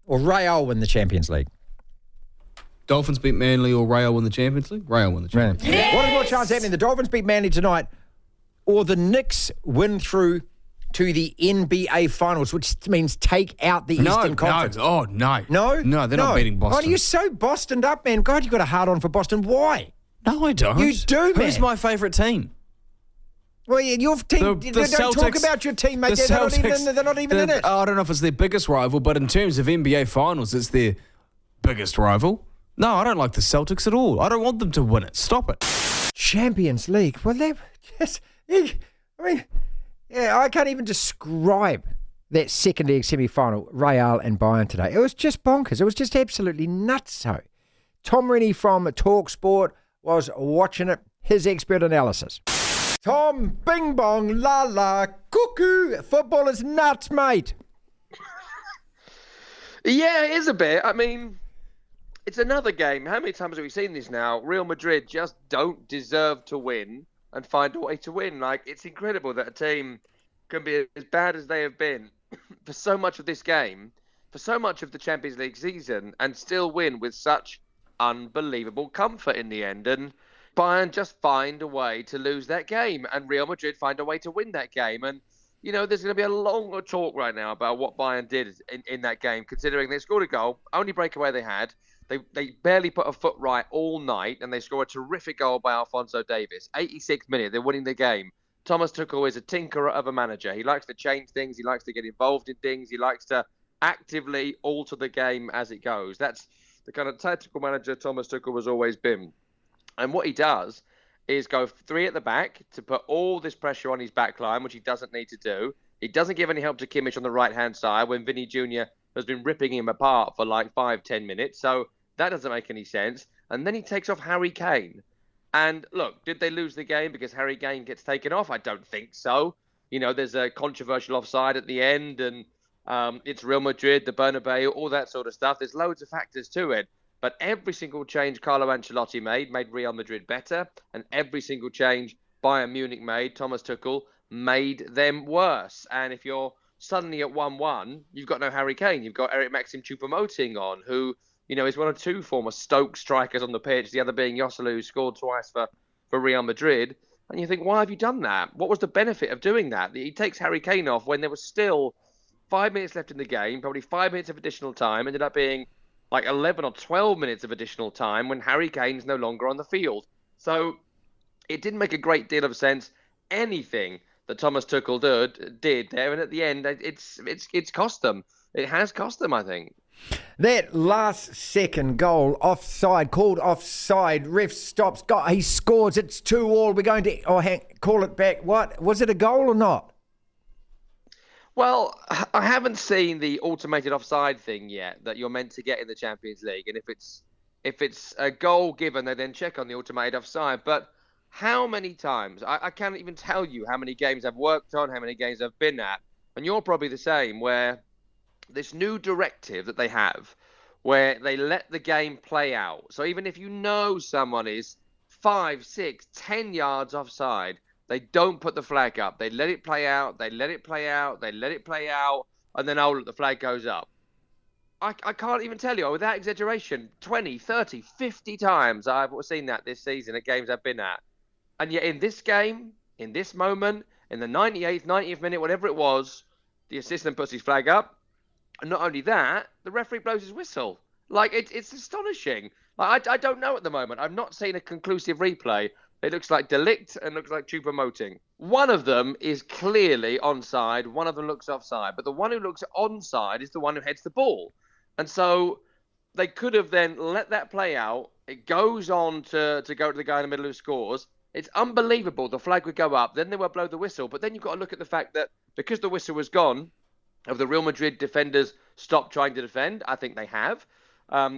Or Real win the Champions League. Dolphins beat Manly or Real win the Champions League? Real win the Champions League. What is more chance of happening? The Dolphins beat Manly tonight or the Knicks win through to the NBA Finals, which means take out the Eastern Conference. No, they're not beating Boston. Oh, you're so Bostoned up, man. God, you've got a hard on for Boston. Why? No, I don't. You do, man. Who's my favourite team? Well, your team, don't talk about your team, mate. They're not even in it. I don't know if it's their biggest rival, but in terms of NBA Finals, it's their biggest rival. No, I don't like the Celtics at all. I don't want them to win it. Stop it. Champions League. Well, they just, I mean, yeah, I can't even describe that second leg semi-final, Real and Bayern today. It was just bonkers. It was just absolutely nutso. Tom Rennie from talkSPORT was watching it. His expert analysis. Tom, bing bong, la la, cuckoo. Football is nuts, mate. Yeah, it is a bit. I mean, it's another game. How many times have we seen this now? Real Madrid just don't deserve to win and find a way to win. Like, it's incredible that a team can be as bad as they have been for so much of this game, for so much of the Champions League season, and still win with such unbelievable comfort in the end. And Bayern just find a way to lose that game, and Real Madrid find a way to win that game. And, there's going to be a longer talk right now about what Bayern did in that game, considering they scored a goal, only breakaway they had. They barely put a foot right all night, and they score a terrific goal by Alphonso Davies. 86th minute, they're winning the game. Thomas Tuchel is a tinkerer of a manager. He likes to change things. He likes to get involved in things. He likes to actively alter the game as it goes. That's the kind of tactical manager Thomas Tuchel has always been. And what he does is go 3 at the back to put all this pressure on his back line, which he doesn't need to do. He doesn't give any help to Kimmich on the right-hand side when Vinny Jr. has been ripping him apart for like 5-10 minutes. So that doesn't make any sense. And then he takes off Harry Kane. And look, did they lose the game because Harry Kane gets taken off? I don't think so. There's a controversial offside at the end, and it's Real Madrid, the Bernabeu, all that sort of stuff. There's loads of factors to it. But every single change Carlo Ancelotti made Real Madrid better. And every single change Bayern Munich made, Thomas Tuchel, made them worse. And if you're suddenly at 1-1, you've got no Harry Kane. You've got Eric Maxim Choupo-Moting on, who, is one of 2 former Stoke strikers on the pitch, the other being Joselu, who scored twice for Real Madrid. And you think, why have you done that? What was the benefit of doing that? He takes Harry Kane off when there was still 5 minutes left in the game, probably 5 minutes of additional time, ended up being like 11 or 12 minutes of additional time when Harry Kane's no longer on the field. So it didn't make a great deal of sense, anything that Thomas Tuchel did there. And at the end, it's cost them. It has cost them, I think. That last second goal, offside, called offside, ref stops, he scores, it's 2-2, we're going to call it back. What? Was it a goal or not? Well, I haven't seen the automated offside thing yet that you're meant to get in the Champions League. And if it's a goal given, they then check on the automated offside. But how many times, I can't even tell you how many games I've worked on, how many games I've been at, and you're probably the same, where this new directive that they have, where they let the game play out. So even if someone is 5, 6, 10 yards offside, they don't put the flag up. They let it play out. They let it play out. They let it play out. And then, the flag goes up. I can't even tell you, without exaggeration, 20, 30, 50 times I've seen that this season at games I've been at. And yet in this game, in this moment, in the 98th, 90th minute, whatever it was, the assistant puts his flag up. And not only that, the referee blows his whistle. Like, it's astonishing. Like, I don't know at the moment. I've not seen a conclusive replay. It looks like De Ligt and looks like Choupo-Moting. One of them is clearly onside. One of them looks offside. But the one who looks onside is the one who heads the ball. And so they could have then let that play out. It goes on to go to the guy in the middle who scores. It's unbelievable. The flag would go up. Then they would blow the whistle. But then you've got to look at the fact that because the whistle was gone, have the Real Madrid defenders stopped trying to defend? I think they have.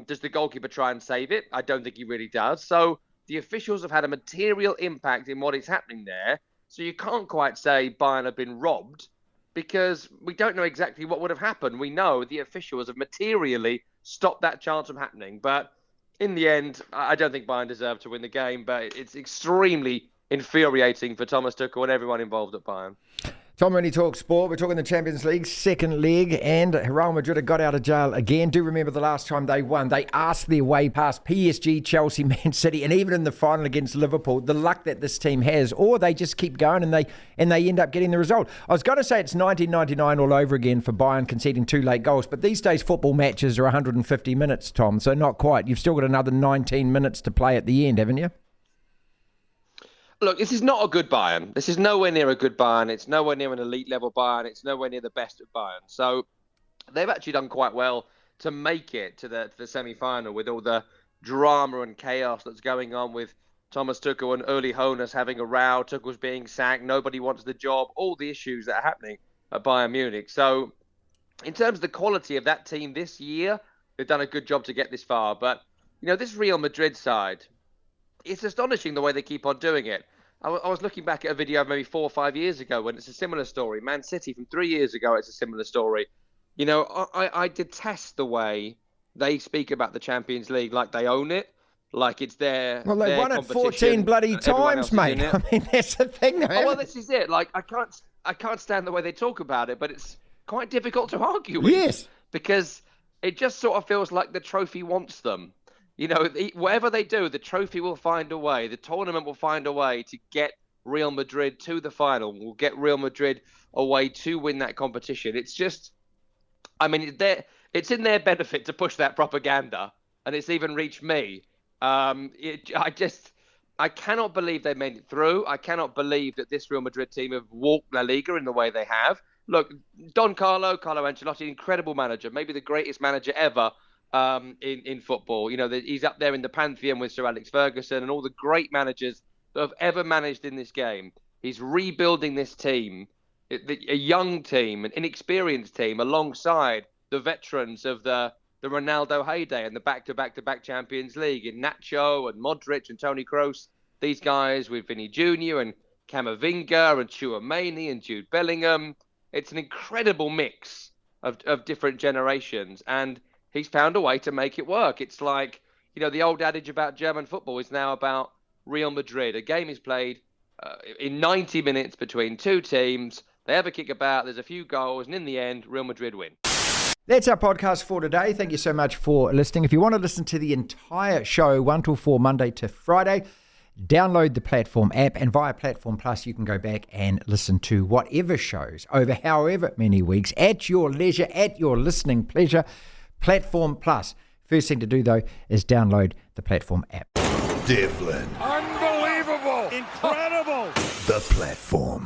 Does the goalkeeper try and save it? I don't think he really does. So the officials have had a material impact in what is happening there. So you can't quite say Bayern have been robbed because we don't know exactly what would have happened. We know the officials have materially stopped that chance from happening. But in the end, I don't think Bayern deserved to win the game. But it's extremely infuriating for Thomas Tuchel and everyone involved at Bayern. Tom Rennie talks sport. We're talking the Champions League second leg, and Real Madrid have got out of jail again. Do remember the last time they won, they asked their way past PSG, Chelsea, Man City, and even in the final against Liverpool. The luck that this team has, or they just keep going and they end up getting the result. I was going to say it's 1999 all over again for Bayern conceding 2 late goals, but these days football matches are 150 minutes, Tom, so not quite. You've still got another 19 minutes to play at the end, haven't you? Look, this is not a good Bayern. This is nowhere near a good Bayern. It's nowhere near an elite level Bayern. It's nowhere near the best of Bayern. So they've actually done quite well to make it to the semi-final with all the drama and chaos that's going on with Thomas Tuchel and Uli Hoeneß having a row. Tuchel's being sacked. Nobody wants the job. All the issues that are happening at Bayern Munich. So in terms of the quality of that team this year, they've done a good job to get this far. But, this Real Madrid side, it's astonishing the way they keep on doing it. I was looking back at a video of maybe 4 or 5 years ago when it's a similar story. Man City from 3 years ago, it's a similar story. I detest the way they speak about the Champions League like they own it, like it's their Well, they their won it 14 bloody times, mate. I mean, that's the thing. Well, this is it. Like, I can't stand the way they talk about it, but it's quite difficult to argue with. Yes. Because it just sort of feels like the trophy wants them. You know, whatever they do, the trophy will find a way. The tournament will find a way to get Real Madrid to the final. Will get Real Madrid a way to win that competition. It's just, I mean, it's in their benefit to push that propaganda, and it's even reached me. I cannot believe they made it through. I cannot believe that this Real Madrid team have walked La Liga in the way they have. Look, Carlo Ancelotti, incredible manager, maybe the greatest manager ever in football. You know, he's up there in the pantheon with Sir Alex Ferguson and all the great managers that have ever managed in this game. He's rebuilding this team, a young team, an inexperienced team, alongside the veterans of the Ronaldo heyday and the back-to-back Champions League in Nacho and Modric and Toni Kroos. These guys with Vinny Jr. and Camavinga and Tchouaméni and Jude Bellingham. It's an incredible mix of different generations, and he's found a way to make it work. It's like, you know, the old adage about German football is now about Real Madrid. A game is played in 90 minutes between two teams. They have a kick about, there's a few goals, and in the end, Real Madrid win. That's our podcast for today. Thank you so much for listening. If you want to listen to the entire show, 1 till 4, Monday to Friday, download the Platform app, and via Platform Plus, you can go back and listen to whatever shows over however many weeks at your leisure, at your listening pleasure. Platform Plus. First thing to do, though, is download the Platform app. Devlin. Unbelievable. Incredible. The Platform.